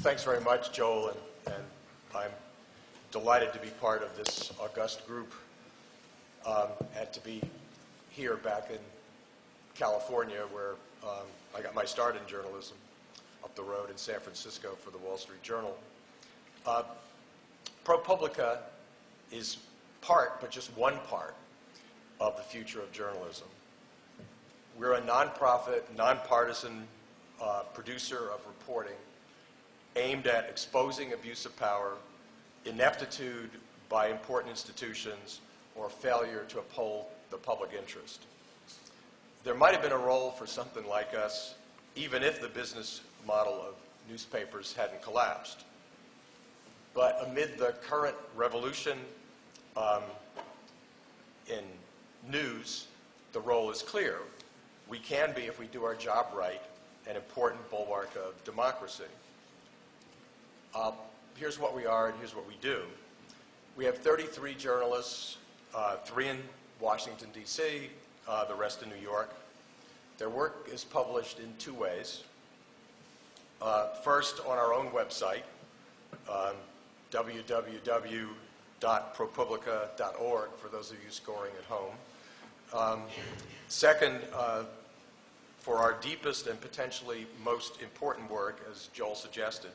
Thanks very much, Joel, and I'm delighted to be part of this august group and to be here back in California where I got my start in journalism up the road in San Francisco for the Wall Street Journal. ProPublica is part, but just one part, of the future of journalism. We're a nonprofit, nonpartisan producer of reporting aimed at exposing abuse of power, ineptitude by important institutions, or failure to uphold the public interest. There might have been a role for something like us, even if the business model of newspapers hadn't collapsed. But amid the current revolution in news, the role is clear. We can be, if we do our job right, an important bulwark of democracy. Here's what we are and here's what we do. We have 33 journalists, 3 in Washington, D.C., the rest in New York. Their work is published in 2 ways. First, on our own website, www.propublica.org, for those of you scoring at home. Second, for our deepest and potentially most important work, as Joel suggested,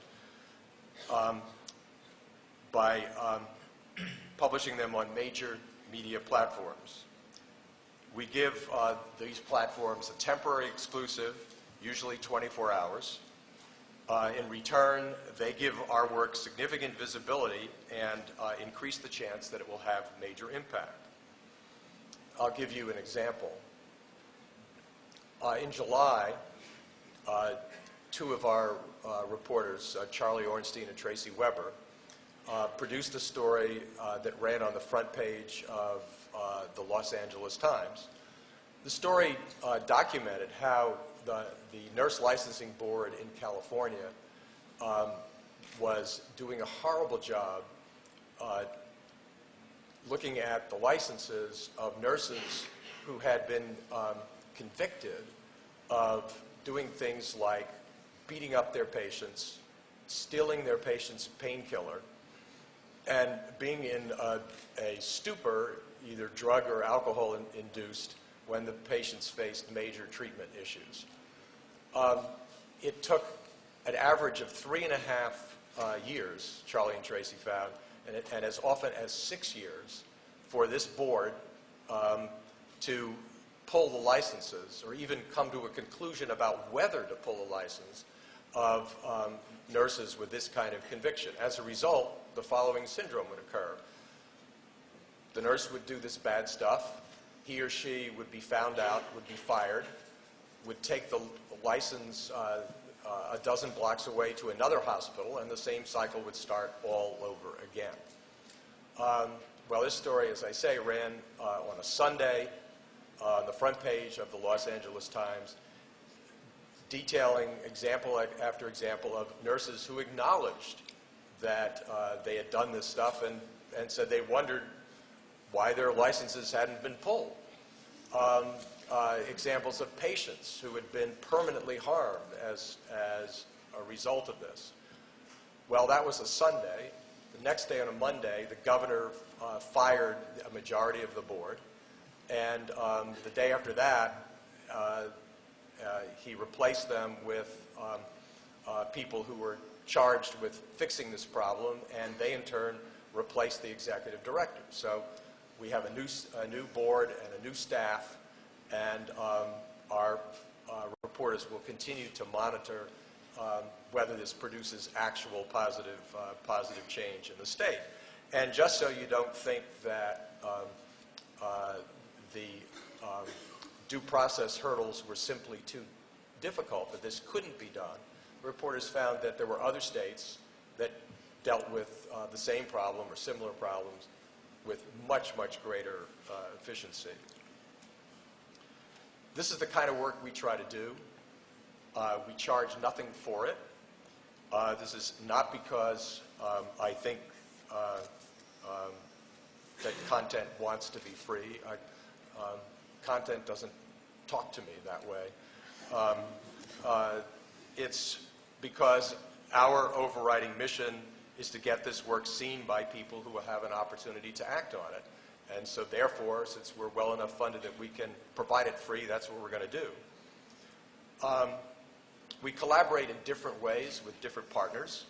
by publishing them on major media platforms. We give these platforms a temporary exclusive, usually 24 hours. In return, they give our work significant visibility and increase the chance that it will have major impact. I'll give you an example. In July, 2 of our reporters, Charlie Ornstein and Tracy Weber, produced a story that ran on the front page of the Los Angeles Times. The story documented how the Nurse Licensing Board in California was doing a horrible job looking at the licenses of nurses who had been convicted of doing things like beating up their patients, stealing their patients' painkiller, and being in a stupor, either drug or alcohol induced, when the patients faced major treatment issues. It took an average of 3.5 years, Charlie and Tracy found, and as often as 6 years for this board to pull the licenses or even come to a conclusion about whether to pull a license of nurses with this kind of conviction. As a result, the following syndrome would occur. The nurse would do this bad stuff. He or she would be found out, would be fired, would take the license a dozen blocks away to another hospital, and the same cycle would start all over again. Well, this story, as I say, ran on a Sunday on the front page of the Los Angeles Times, detailing example after example of nurses who acknowledged that they had done this stuff and said they wondered why their licenses hadn't been pulled. Examples of patients who had been permanently harmed as a result of this. Well, that was a Sunday. The next day, on a Monday, the governor fired a majority of the board. And the day after that, he replaced them with people who were charged with fixing this problem, and they in turn replaced the executive director. So we have a new board and a new staff, and our reporters will continue to monitor whether this produces actual positive change in the state. And just so you don't think that the due process hurdles were simply too difficult, that this couldn't be done, reporters found that there were other states that dealt with the same problem or similar problems with much, much greater efficiency. This is the kind of work we try to do. We charge nothing for it. This is not because I think that content wants to be free. Content doesn't talk to me that way. It's because our overriding mission is to get this work seen by people who will have an opportunity to act on it. And so therefore, since we're well enough funded that we can provide it free, that's what we're going to do. We collaborate in different ways with different partners.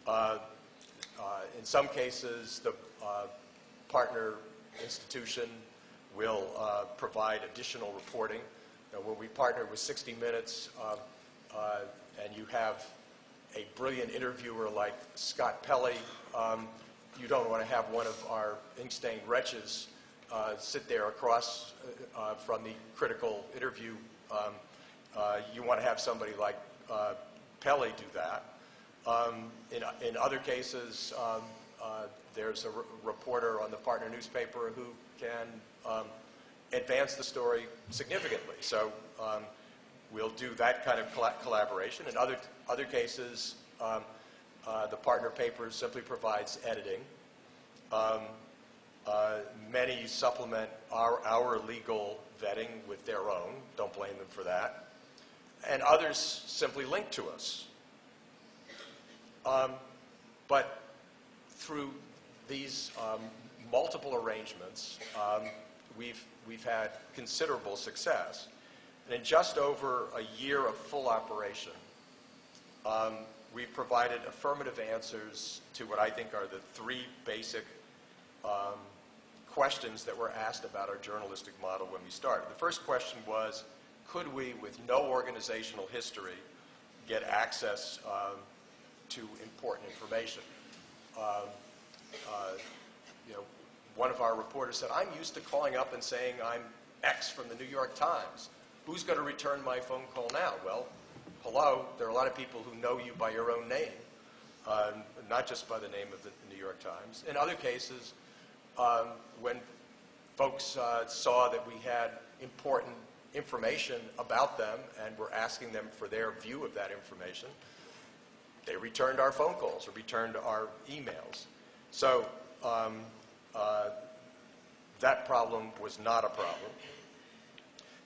In some cases, the partner institution will provide additional reporting. When we partner with 60 Minutes and you have a brilliant interviewer like Scott Pelley, you don't want to have one of our ink-stained wretches sit there across from the critical interview. You want to have somebody like Pelley do that. In other cases, there's a reporter on the partner newspaper who can advance the story significantly. So we'll do that kind of collaboration. In other cases, the partner paper simply provides editing. Many supplement our legal vetting with their own. Don't blame them for that. And others simply link to us. But through these multiple arrangements, we've had considerable success. And in just over a year of full operation, we've provided affirmative answers to what I think are the three basic questions that were asked about our journalistic model when we started. The first question was, could we, with no organizational history, get access to important information? One of our reporters said, I'm used to calling up and saying I'm X from the New York Times. Who's going to return my phone call now? Well, hello, there are a lot of people who know you by your own name, not just by the name of the New York Times. In other cases, when folks saw that we had important information about them and were asking them for their view of that information, they returned our phone calls or returned our emails. So that problem was not a problem.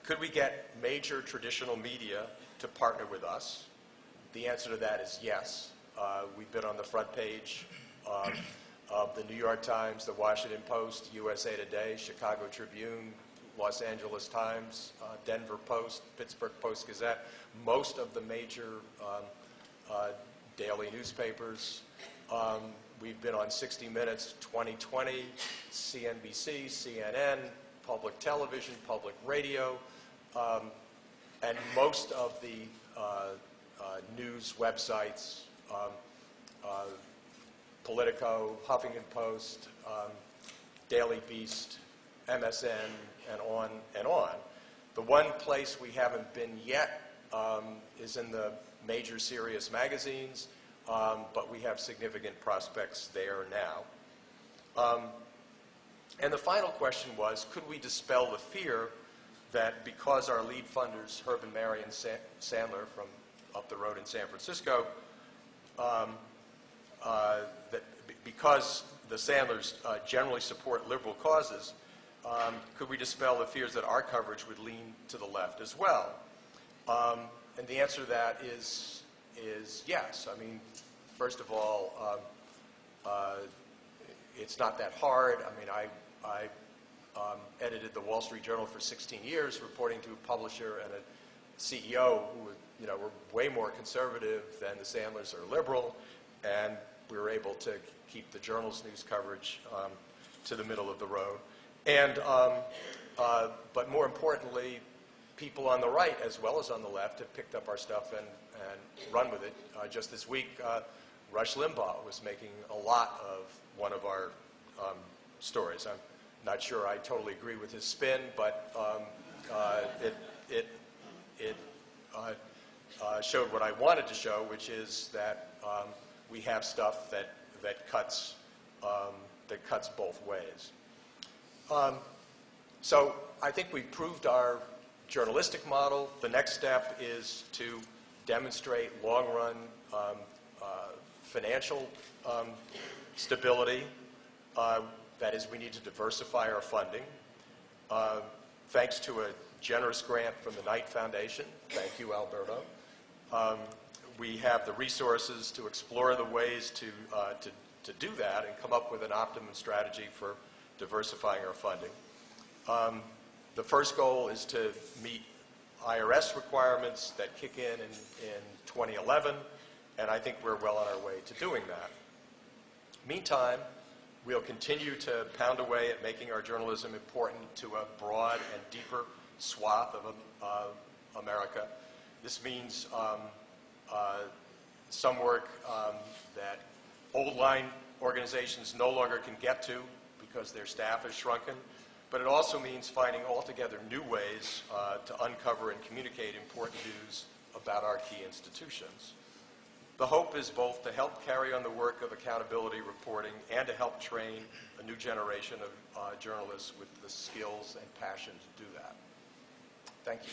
Could we get major traditional media to partner with us? The answer to that is yes. We've been on the front page of the New York Times, the Washington Post, USA Today, Chicago Tribune, Los Angeles Times, Denver Post, Pittsburgh Post-Gazette, most of the major daily newspapers. We've been on 60 Minutes, 2020, CNBC, CNN, public television, public radio, and most of the news websites, Politico, Huffington Post, Daily Beast, MSN, and on and on. The one place we haven't been yet is in the major serious magazines, but we have significant prospects there now. And the final question was, could we dispel the fear that because our lead funders, Herb and Marion Sandler from up the road in San Francisco, that because the Sandlers generally support liberal causes, could we dispel the fears that our coverage would lean to the left as well? And the answer to that is yes. I mean, first of all, it's not that hard. I mean, I edited the Wall Street Journal for 16 years, reporting to a publisher and a CEO who were way more conservative than the Sandlers are liberal, and we were able to keep the Journal's news coverage to the middle of the road. And, but more importantly, people on the right as well as on the left have picked up our stuff and run with it. Just this week, Rush Limbaugh was making a lot of one of our stories. I'm not sure I totally agree with his spin, but it showed what I wanted to show, which is that we have stuff that cuts both ways. So I think we've proved our journalistic model. The next step is to demonstrate long-run financial stability. That is, we need to diversify our funding. Thanks to a generous grant from the Knight Foundation, thank you, Alberto, we have the resources to explore the ways to do that and come up with an optimum strategy for diversifying our funding. The first goal is to meet IRS requirements that kick in 2011, and I think we're well on our way to doing that. Meantime, we'll continue to pound away at making our journalism important to a broad and deeper swath of America. This means some work that old line organizations no longer can get to because their staff is shrunken, but it also means finding altogether new ways to uncover and communicate important news about our key institutions. The hope is both to help carry on the work of accountability reporting and to help train a new generation of journalists with the skills and passion to do that. Thank you.